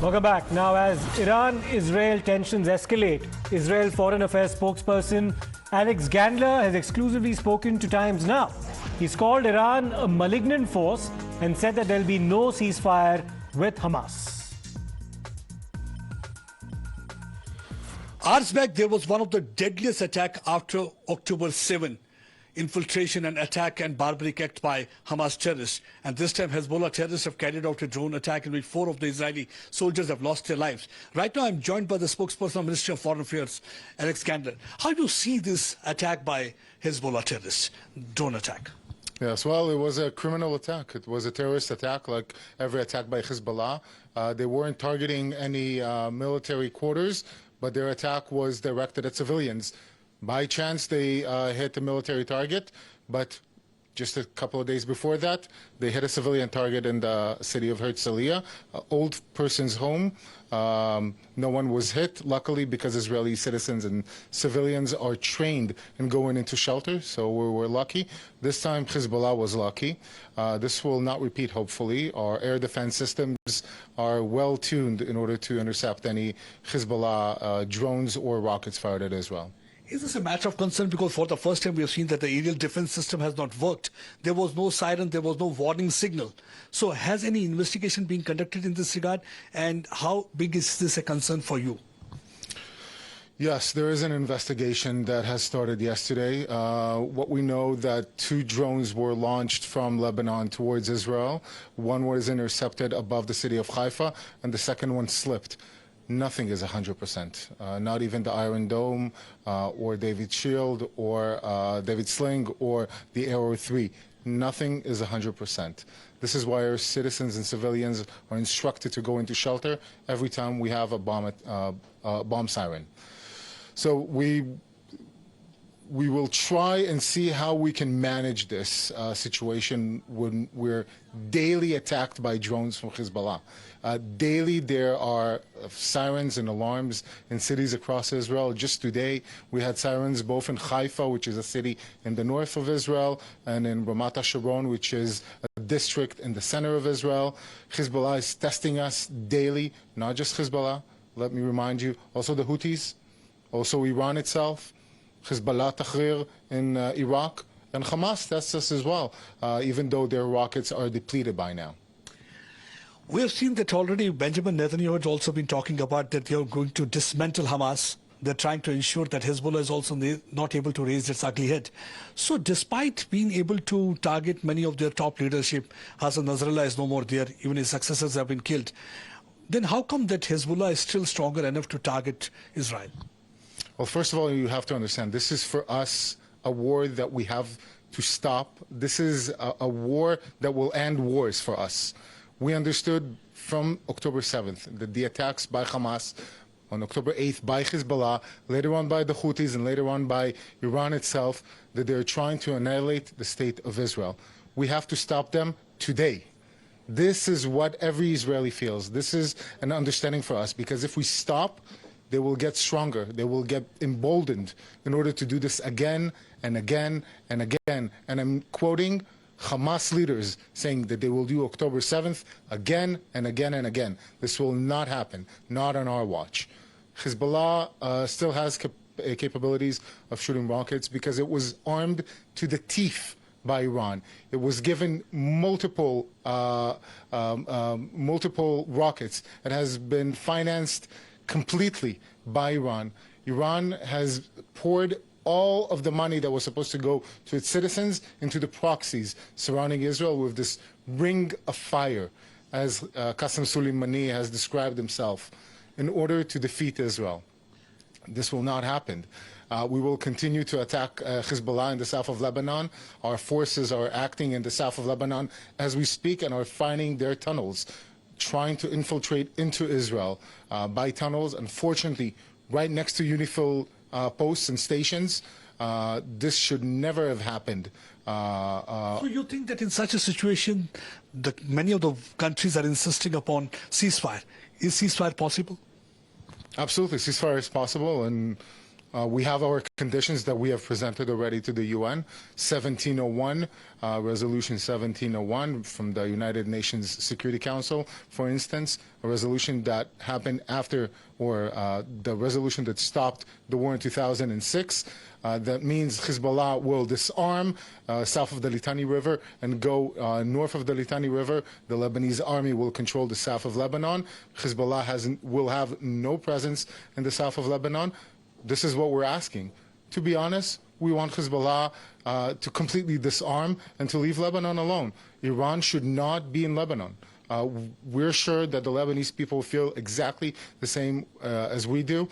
Welcome back. Now, as Iran-Israel tensions escalate, Israel Foreign Affairs spokesperson Alex Gandler has exclusively spoken to Times Now. He's called Iran a malignant force and said that there'll be no ceasefire with Hamas. Hours back, there was one of the deadliest attacks after October 7. Infiltration and attack and barbaric act by Hamas terrorists. And this time Hezbollah terrorists have carried out a drone attack in which 4 of the Israeli soldiers have lost their lives. Right now I'm joined by the spokesperson of Ministry of Foreign Affairs, Alex Gandler. How do you see this attack by Hezbollah terrorists, drone attack? Yes, well, it was a criminal attack. It was a terrorist attack like every attack by Hezbollah. They weren't targeting any military quarters, but their attack was directed at civilians. By chance, they hit a military target, but just a couple of days before that, they hit a civilian target in the city of Herzliya, an old person's home. No one was hit, luckily, because Israeli citizens and civilians are trained in going into shelter, so we're lucky. This time, Hezbollah was lucky. This will not repeat, hopefully. Our air defense systems are well tuned in order to intercept any Hezbollah drones or rockets fired at Israel. Is this a matter of concern? Because for the first time we have seen that the aerial defense system has not worked. There was no siren, there was no warning signal. So has any investigation been conducted in this regard? And how big is this a concern for you? Yes, there is an investigation that has started yesterday. What we know that 2 drones were launched from Lebanon towards Israel. One was intercepted above the city of Haifa, and the second one slipped. Nothing is 100%. Not even the Iron Dome or David Shield or David Sling or the Arrow 3. Nothing is 100%. This is why our citizens and civilians are instructed to go into shelter every time we have a bomb siren. So we will try and see how we can manage this situation when we're daily attacked by drones from Hezbollah. Daily there are sirens and alarms in cities across Israel. Just today we had sirens both in Haifa, which is a city in the north of Israel, and in Ramat HaSharon, which is a district in the center of Israel. Hezbollah is testing us daily, not just Hezbollah. Let me remind you, also the Houthis, also Iran itself, Hezbollah Tahrir in Iraq, and Hamas tests us as well, even though their rockets are depleted by now. We have seen that already. Benjamin Netanyahu has also been talking about that they are going to dismantle Hamas. They're trying to ensure that Hezbollah is also not able to raise its ugly head. So despite being able to target many of their top leadership, Hassan Nasrallah is no more there, even his successors have been killed. Then how come that Hezbollah is still stronger enough to target Israel? Well, first of all, you have to understand, this is for us a war that we have to stop. This is a war that will end wars for us. We understood from October 7th that the attacks by Hamas on October 8th by Hezbollah, later on by the Houthis, and later on by Iran itself, that they're trying to annihilate the state of Israel. We have to stop them today. This is what every Israeli feels. This is an understanding for us, because if we stop, they will get stronger. They will get emboldened in order to do this again and again and again. And I'm quoting Hamas leaders saying that they will do October 7th again and again and again. This will not happen, not on our watch. Hezbollah still has capabilities of shooting rockets because it was armed to the teeth by Iran. It was given multiple rockets. It has been financed completely by Iran. Iran has poured all of the money that was supposed to go to its citizens into the proxies surrounding Israel with this ring of fire, as Qasem Soleimani has described himself, in order to defeat Israel. This will not happen. We will continue to attack Hezbollah in the south of Lebanon. Our forces are acting in the south of Lebanon as we speak and are finding their tunnels, trying to infiltrate into Israel by tunnels. Unfortunately, right next to UNIFIL posts and stations. This should never have happened. So you think that in such a situation, many of the countries are insisting upon ceasefire. Is ceasefire possible? Absolutely, ceasefire is possible, and We have our conditions that we have presented already to the UN. 1701, Resolution 1701 from the United Nations Security Council, for instance, a resolution that happened after, or the resolution that stopped the war in 2006. That means Hezbollah will disarm south of the Litani River and go north of the Litani River. The Lebanese army will control the south of Lebanon. Hezbollah will have no presence in the south of Lebanon. This is what we're asking. To be honest, we want Hezbollah to completely disarm and to leave Lebanon alone. Iran should not be in Lebanon. We're sure that the Lebanese people feel exactly the same as we do.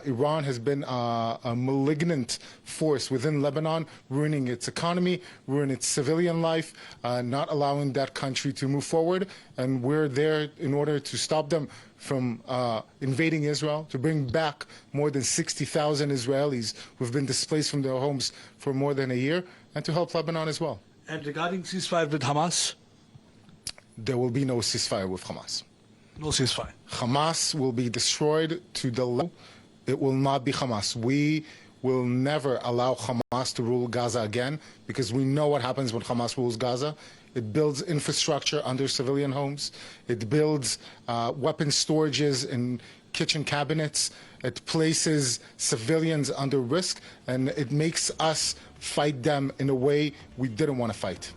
Iran has been a malignant force within Lebanon, ruining its economy, ruining its civilian life, not allowing that country to move forward. And we're there in order to stop them from invading Israel, to bring back more than 60,000 Israelis who've been displaced from their homes for more than a year, and to help Lebanon as well. And regarding ceasefire with Hamas? There will be no ceasefire with Hamas. No ceasefire. Hamas will be destroyed to the level. It will not be Hamas. We will never allow Hamas to rule Gaza again, because we know what happens when Hamas rules Gaza. It builds infrastructure under civilian homes. It builds weapon storages in kitchen cabinets. It places civilians under risk, and it makes us fight them in a way we didn't want to fight.